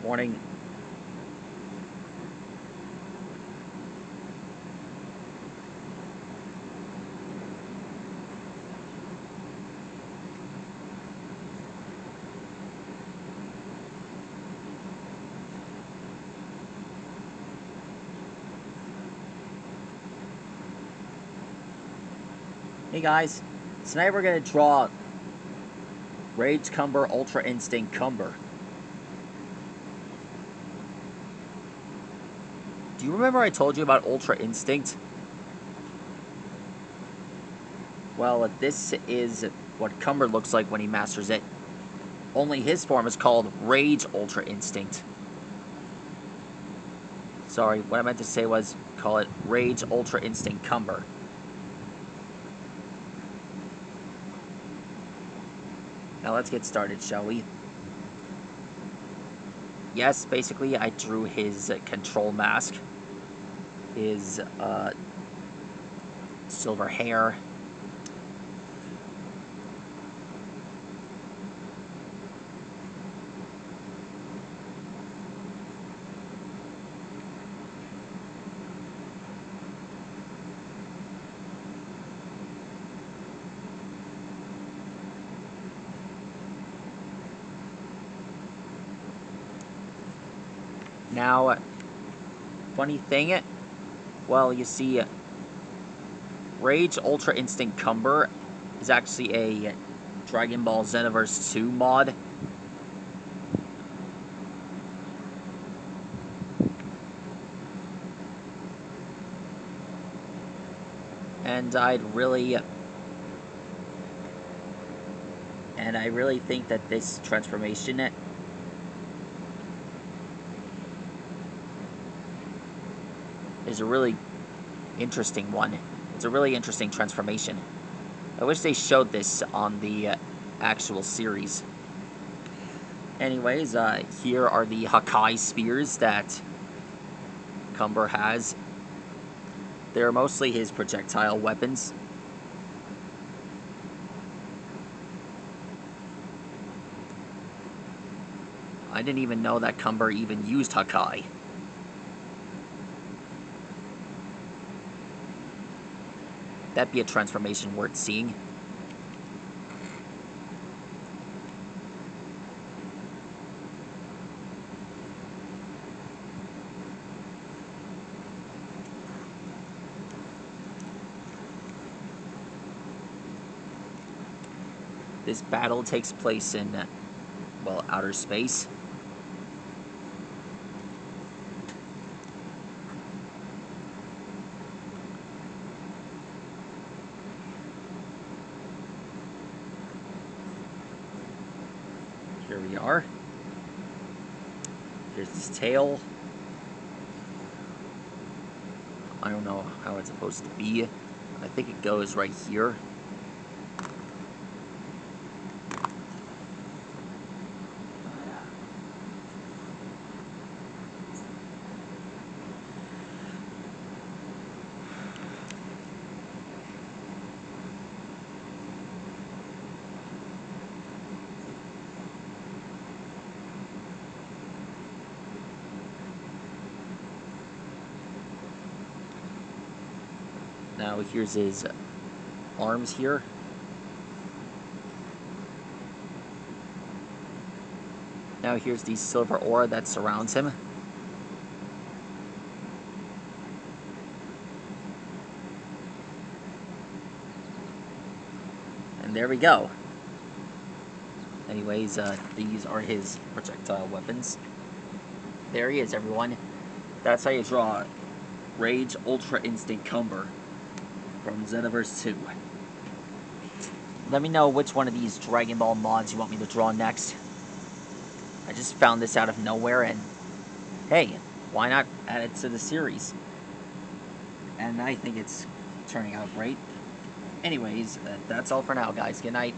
Morning. Hey guys, tonight we're going to draw Rage Cumber Ultra Instinct Cumber. Do you remember I told you about Ultra Instinct? Well, this is what Cumber looks like when he masters it. Only his form is called Rage Ultra Instinct. Sorry, what I meant to say was call it Rage Ultra Instinct Cumber. Now let's get started, shall we? Yes, basically I drew his control mask. His silver hair. Now, funny thing, well, you see, Rage Ultra Instinct Cumber is actually a Dragon Ball Xenoverse 2 mod. And I really think that this transformation is a really interesting one. It's a really interesting transformation. I wish they showed this on the actual series. Anyways, here are the Hakai spears that Cumber has. They're mostly his projectile weapons. I didn't even know that Cumber even used Hakai. That'd be a transformation worth seeing. This battle takes place in, well, outer space. Here we are. Here's his tail. I don't know how it's supposed to be. I think it goes right here. Now here's his arms here. Now here's the silver aura that surrounds him. And there we go. Anyways, these are his projectile weapons. There he is, everyone. That's how you draw Rage Ultra Instinct Cumber from Xenoverse 2. Let me know which one of these Dragon Ball mods you want me to draw next. I just found this out of nowhere, and hey, why not add it to the series? And I think it's turning out great. Anyways, that's all for now, guys. Good night.